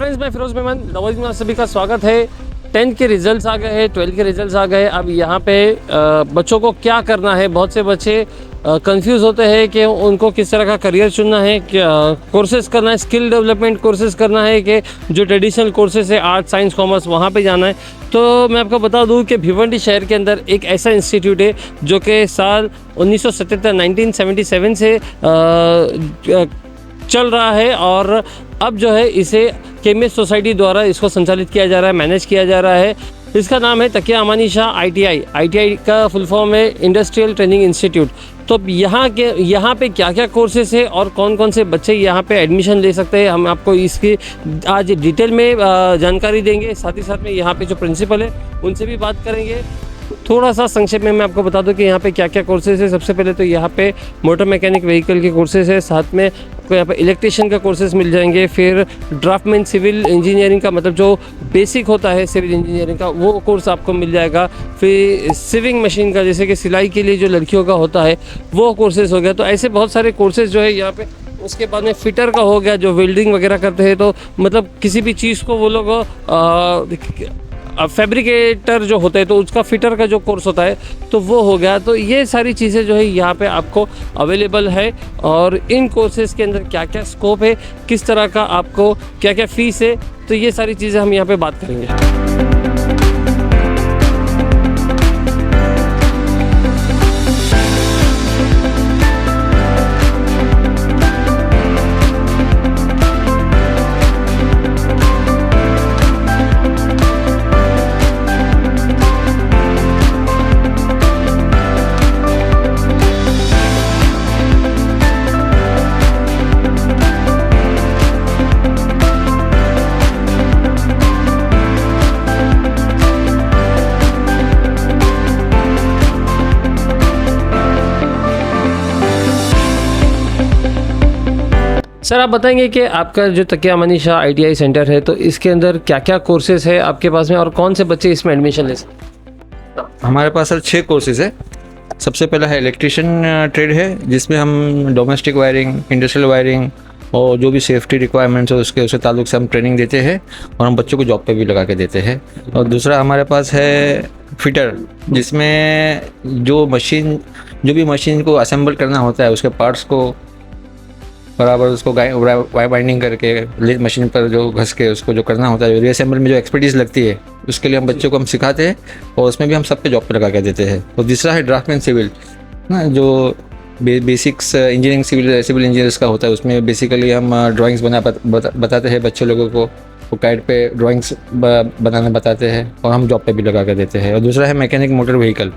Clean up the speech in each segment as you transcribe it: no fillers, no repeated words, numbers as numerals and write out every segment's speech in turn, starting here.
Friends, मैं फिरोज मेमन नवाज़ में सभी का स्वागत है। 10th के रिजल्ट्स आ गए हैं, 12th के रिजल्ट्स आ गए। अब यहाँ पे बच्चों को क्या करना है, बहुत से बच्चे कंफ्यूज होते हैं कि उनको किस तरह का करियर चुनना है, क्या कोर्सेज़ करना है, स्किल डेवलपमेंट कोर्सेज़ करना है कि जो ट्रेडिशनल कोर्सेज़ है आर्ट साइंस कॉमर्स वहाँ पे जाना है। तो मैं आपको बता दूँ कि भिवंडी शहर के अंदर एक ऐसा इंस्टीट्यूट है जो कि साल 1977 से चल रहा है और अब जो है इसे केमिस्ट सोसाइटी द्वारा इसको संचालित किया जा रहा है, मैनेज किया जा रहा है। इसका नाम है तकिया अमानी शाह ITI का फुल फॉर्म है इंडस्ट्रियल ट्रेनिंग इंस्टीट्यूट। तो यहाँ पे क्या क्या कोर्सेस है और कौन कौन से बच्चे यहाँ पे एडमिशन ले सकते हैं, हम आपको इसकी आज डिटेल में जानकारी देंगे। साथ ही साथ में यहाँ पे जो प्रिंसिपल है उनसे भी बात करेंगे। थोड़ा सा संक्षेप में मैं आपको बता दूं कि यहाँ पे क्या क्या कोर्सेज है। सबसे पहले तो यहाँ पे मोटर मैकेनिक व्हीकल के कोर्सेज है, साथ में आपको यहाँ पे इलेक्ट्रिशियन का कोर्सेज मिल जाएंगे। फिर ड्राफ्टमैन सिविल इंजीनियरिंग का मतलब जो बेसिक होता है सिविल इंजीनियरिंग का वो कोर्स आपको मिल जाएगा। फिर सिविंग मशीन का, जैसे कि सिलाई के लिए जो लड़कियों का होता है वो कोर्सेज हो गया। तो ऐसे बहुत सारे कोर्सेज जो है यहाँ पे। उसके बाद में फिटर का हो गया, जो वेल्डिंग वगैरह करते हैं, तो मतलब किसी भी चीज़ को वो लोग फैब्रिकेटर जो होता है तो उसका फिटर का जो कोर्स होता है तो वो हो गया। तो ये सारी चीज़ें जो है यहाँ पे आपको अवेलेबल है। और इन कोर्सेज के अंदर क्या क्या स्कोप है, किस तरह का आपको क्या क्या फ़ीस है, तो ये सारी चीज़ें हम यहाँ पे बात करेंगे। सर, आप बताएंगे कि आपका जो तकिया अमानी शाह ITI सेंटर है तो इसके अंदर क्या क्या कोर्सेज है आपके पास में और कौन से बच्चे इसमें एडमिशन ले सकते हैं? हमारे पास सर 6 कोर्सेज है। सबसे पहला है इलेक्ट्रिशियन ट्रेड है, जिसमें हम डोमेस्टिक वायरिंग, इंडस्ट्रियल वायरिंग और जो भी सेफ्टी रिक्वायरमेंट्स है उसके ताल्लुक से हम ट्रेनिंग देते हैं और हम बच्चों को जॉब पे भी लगा के देते हैं। और दूसरा हमारे पास है फिटर, जिसमें जो भी मशीन को असेंबल करना होता है उसके पार्ट्स को बराबर उसको वायर बाइंडिंग करके लेथ मशीन पर जो घस के उसको जो करना होता है, रीअसेंबल में जो एक्सपर्टीज़ लगती है उसके लिए हम बच्चों को हम सिखाते हैं और उसमें भी हम सब पे जॉब पे लगा के देते हैं। और दूसरा है ड्राफ्टमैन सिविल ना, जो बेसिक्स इंजीनियरिंग सिविल इंजीनियर्स का होता है, उसमें बेसिकली हम ड्राइंग्स बताते हैं बच्चे लोगों को, वो काइट पे ड्राइंग्स बनाना बताते हैं और हम जॉब पे भी लगा के देते हैं। और दूसरा है मैकेनिक मोटर व्हीकल,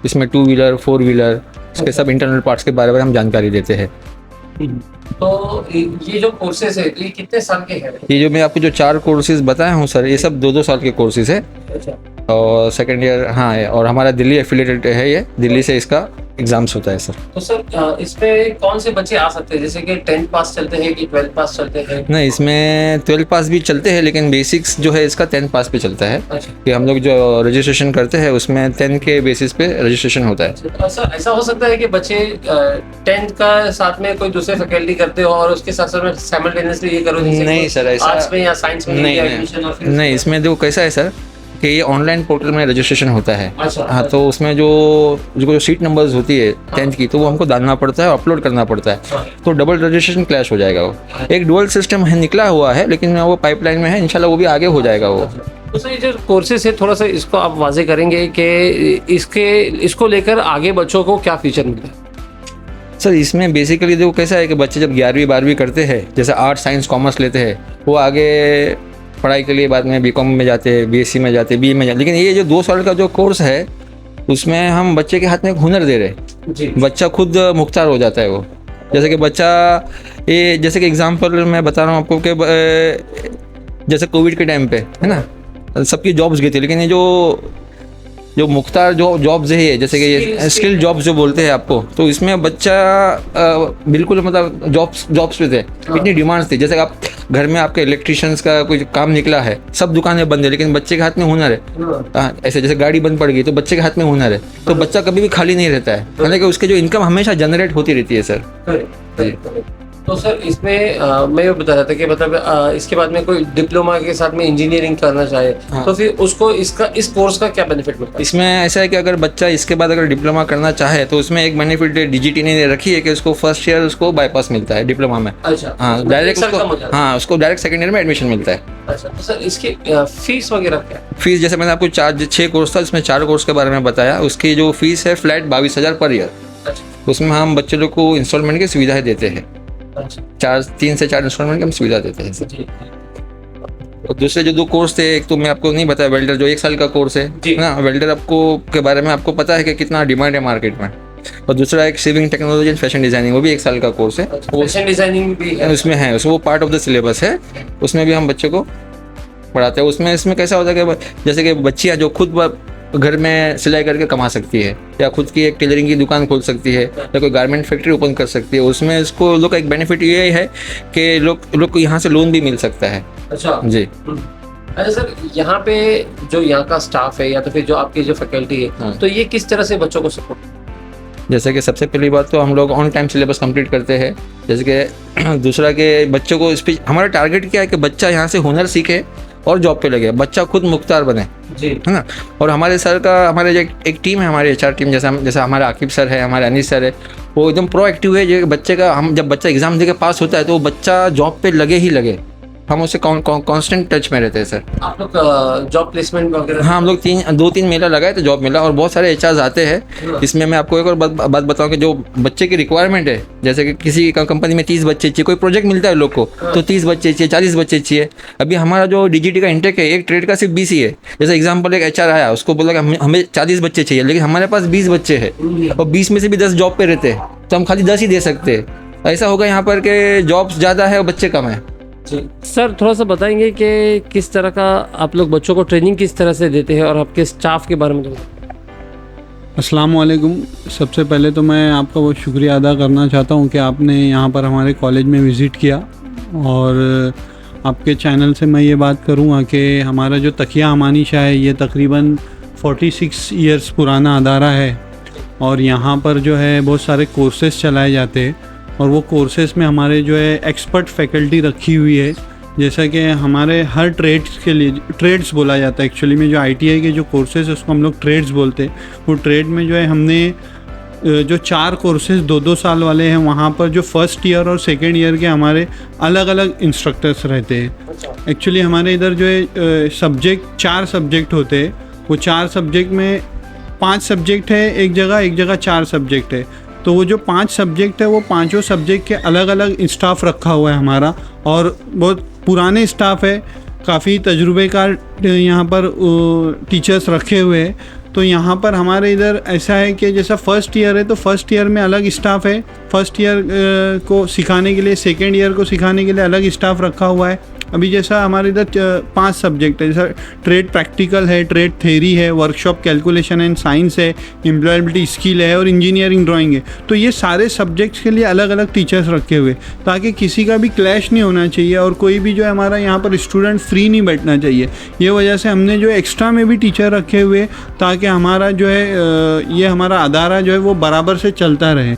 इसमें 2 व्हीलर 4 व्हीलर इसके सब इंटरनल पार्ट्स के बारे में हम जानकारी देते हैं। तो ये जो कोर्सेज है ये कितने साल के हैं? ये जो मैं आपको जो 4 कोर्सेज बताया हूँ सर, ये सब 2-2 साल के कोर्सेज है। अच्छा। और सेकेंड ईयर हाँ है, और हमारा दिल्ली एफिलिएटेड है, ये दिल्ली से इसका एग्जाम्स होता है सर। तो सर इसमें कौन से बच्चे आ सकते हैं, जैसे कि 10th पास चलते हैं कि 12th पास चलते हैं? नहीं, इसमें 12 पास भी चलते हैं, लेकिन बेसिक्स जो है इसका 10th पास पे चलता है। अच्छा। कि हम लोग जो रजिस्ट्रेशन करते हैं उसमें 10 के बेसिस पे रजिस्ट्रेशन होता है। तो सर ऐसा हो सकता है कि बच्चे 10th का साथ में कोई दूसरे फैकल्टी करते हो और उसके साथ साथ में साइमल्टेनियसली ये करो? नहीं सर, ऐसा आर्ट्स में या साइंस में नहीं, इसमें देखो कैसा है सर कि ये ऑनलाइन पोर्टल में रजिस्ट्रेशन होता है। अच्छा। हाँ, तो उसमें जो सीट नंबर्स होती है 10th की, तो वो हमको डालना पड़ता है और अपलोड करना पड़ता है, तो डबल रजिस्ट्रेशन क्लैश हो जाएगा। वो एक डुअल सिस्टम है, निकला हुआ है, लेकिन वो पाइपलाइन में है, इंशाल्लाह वो भी आगे हो जाएगा वो। तो सर ये जो कोर्सेज है थोड़ा सा इसको आप वाजे करेंगे कि इसको लेकर आगे बच्चों को क्या फीचर मिलता है? सर इसमें बेसिकली देखो कैसा है कि बच्चे जब 11वीं 12वीं करते हैं, जैसे आर्ट साइंस कॉमर्स लेते हैं, वो आगे पढ़ाई के लिए बाद में BCom में जाते हैं, BSc में जाते हैं, BA में जाते हैं। लेकिन ये जो 2 साल का जो कोर्स है उसमें हम बच्चे के हाथ में एक हुनर दे रहे हैं, बच्चा खुद मुख्तार हो जाता है। वो जैसे कि जैसे कि एग्जांपल मैं बता रहा हूँ आपको कि जैसे कोविड के टाइम पे है ना, सबकी जॉब्स गई थी, लेकिन ये जो मुख्तार जो जॉब्स है, जैसे कि ये स्किल जॉब्स जो बोलते हैं आपको, तो इसमें बच्चा बिल्कुल मतलब जॉब्स पे थे, इतनी डिमांड्स थी। जैसे आप घर में आपके इलेक्ट्रिशियंस का कोई काम निकला है, सब दुकानें बंद है, लेकिन बच्चे के हाथ में हुनर है। ऐसे जैसे गाड़ी बंद पड़ गई तो बच्चे के हाथ में हुनर है, तो बच्चा कभी भी खाली नहीं रहता है, यानी कि उसके जो इनकम हमेशा जनरेट होती रहती है सर। तो सर इसमें मैं ये बता रहा था कि मतलब इसके बाद में कोई डिप्लोमा के साथ में इंजीनियरिंग करना चाहे तो फिर उसको इस कोर्स का क्या बेनिफिट मिलता है? इसमें ऐसा है कि अगर बच्चा इसके बाद अगर डिप्लोमा करना चाहे तो उसमें एक बेनिफिट डीजीटी ने रखी है कि उसको फर्स्ट ईयर उसको बाईपास मिलता है डिप्लोमा में। अच्छा, हाँ डायरेक्ट उसको, हाँ उसको डायरेक्ट सेकेंड ईयर में एडमिशन मिलता है। अच्छा, तो सर इसकी फीस वगैरह क्या है? फीस जैसे मैंने आपको 6 कोर्स था, उसमें 4 कोर्स के बारे में बताया। उसकी जो फीस है फ्लैट 22,000 पर ईयर। अच्छा, उसमें हम बच्चे लोग को इंस्टॉलमेंट की सुविधाएं देते हैं। अच्छा, 3 से 4 इंस्टॉलमेंट की हम सुविधा देते हैं सर। जी, और दूसरे जो 2 कोर्स थे, एक तो मैं आपको नहीं बताया वेल्डर जो 1 साल का कोर्स है जी। ना, वेल्डर आपको के बारे में आपको पता है कि कितना डिमांड है मार्केट में। और दूसरा एक saving technology and fashion designing, वो भी 1 साल का कोर्स है। वो फैशन डिजाइनिंग भी है उसमें है, उसमें वो पार्ट ऑफ द सिलेबस है, उसमें भी हम बच्चे को पढ़ाते हैं। इसमें कैसा होता है कि जैसे कि बच्चियाँ जो खुद घर में सिलाई करके कमा सकती है, या खुद की एक टेलरिंग की दुकान खोल सकती है, या कोई गारमेंट फैक्ट्री ओपन कर सकती है, उसमें इसको लोग का एक बेनिफिट ये है कि लोग को यहाँ से लोन भी मिल सकता है। अच्छा जी। अच्छा सर, यहाँ पे जो यहाँ का स्टाफ है या तो फिर जो आपकी जो फैकल्टी है, तो ये किस तरह से बच्चों को सपोर्ट? जैसे कि सबसे पहली बात तो हम लोग ऑन टाइम सिलेबस कंप्लीट करते हैं। जैसे कि दूसरा के बच्चों को हमारा टारगेट क्या है कि बच्चा यहाँ से हुनर सीखे और जॉब पे लगे, बच्चा खुद मुख्तार बने, जी, है ना। और हमारे जो एक टीम है, हमारी HR टीम, जैसा हमारे आकिब सर है, हमारे अनीस सर है, वो एकदम प्रोएक्टिव है। जो बच्चे का जब बच्चा एग्जाम देके पास होता है तो वो बच्चा जॉब पे लगे ही लगे। हम उससे कांस्टेंट टच में रहते हैं सर। आप लोग जॉब प्लेसमेंट वगैरह? हाँ, हम लोग 2-3 मेला लगाए तो जॉब मिला, और बहुत सारे HRs आते हैं। इसमें मैं आपको एक और बात बताऊँ कि जो बच्चे की रिक्वायरमेंट है, जैसे कि किसी कंपनी में 30 बच्चे चाहिए, कोई प्रोजेक्ट मिलता है लोग को तो 30 बच्चे चाहिए, 40 बच्चे चाहिए। अभी हमारा जो DGT का इंटेक है, एक ट्रेड का सिर्फ 20 ही है। जैसे एग्जाम्पल एक HR आया, उसको बोला कि हमें 40 बच्चे चाहिए, लेकिन हमारे पास 20 बच्चे हैं और 20 में से भी 10 जॉब पे रहते हैं, तो हम खाली 10 ही दे सकते हैं। ऐसा होगा यहाँ पर कि जॉब्स ज़्यादा है और बच्चे कम है। सर थोड़ा सा बताएंगे कि किस तरह का आप लोग बच्चों को ट्रेनिंग किस तरह से देते हैं और आपके स्टाफ के बारे में? अस्सलाम वालेकुम। सबसे पहले तो मैं आपका बहुत शुक्रिया अदा करना चाहता हूँ कि आपने यहाँ पर हमारे कॉलेज में विज़िट किया, और आपके चैनल से मैं ये बात करूँगा कि हमारा जो तकिया अमानी शाह है ये तकरीबन 46 ईयर्स पुराना अदारा है, और यहाँ पर जो है बहुत सारे कोर्सेज़ चलाए जाते हैं, और वो कोर्सेज़ में हमारे जो है एक्सपर्ट फैकल्टी रखी हुई है। जैसा कि हमारे हर ट्रेड्स के लिए, ट्रेड्स बोला जाता है एक्चुअली में, जो ITI के जो कोर्सेज़ है उसको हम लोग ट्रेड्स बोलते हैं। वो ट्रेड में जो है हमने जो 4 कोर्सेज़ 2-2 साल वाले हैं, वहाँ पर जो फर्स्ट ईयर और सेकेंड ईयर के हमारे अलग अलग इंस्ट्रक्टर्स रहते हैं। एक्चुअली हमारे इधर जो है सब्जेक्ट 4 सब्जेक्ट होते हैं। वो 4 सब्जेक्ट में 5 सब्जेक्ट है एक जगह 4 सब्जेक्ट है। तो वो जो 5 सब्जेक्ट है वो पांचों सब्जेक्ट के अलग अलग स्टाफ रखा हुआ है हमारा, और बहुत पुराने स्टाफ है, काफ़ी तजुर्बेकार यहाँ पर टीचर्स रखे हुए हैं। तो यहाँ पर हमारे इधर ऐसा है कि जैसा फर्स्ट ईयर है तो फर्स्ट ईयर में अलग स्टाफ है, फर्स्ट ईयर को सिखाने के लिए, सेकेंड ईयर को सिखाने के लिए अलग स्टाफ रखा हुआ है। अभी जैसा हमारे इधर 5 सब्जेक्ट है, जैसा ट्रेड प्रैक्टिकल है, ट्रेड थ्योरी है, वर्कशॉप कैलकुलेशन एंड साइंस है, एम्प्लॉयबिलिटी स्किल है और इंजीनियरिंग ड्राइंग है। तो ये सारे सब्जेक्ट्स के लिए अलग अलग टीचर्स रखे हुए, ताकि किसी का भी क्लैश नहीं होना चाहिए और कोई भी जो है हमारा यहाँ पर स्टूडेंट फ्री नहीं बैठना चाहिए। ये वजह से हमने जो एक्स्ट्रा में भी टीचर रखे हुए, ताकि हमारा जो है ये हमारा अदारा जो है वो बराबर से चलता रहे।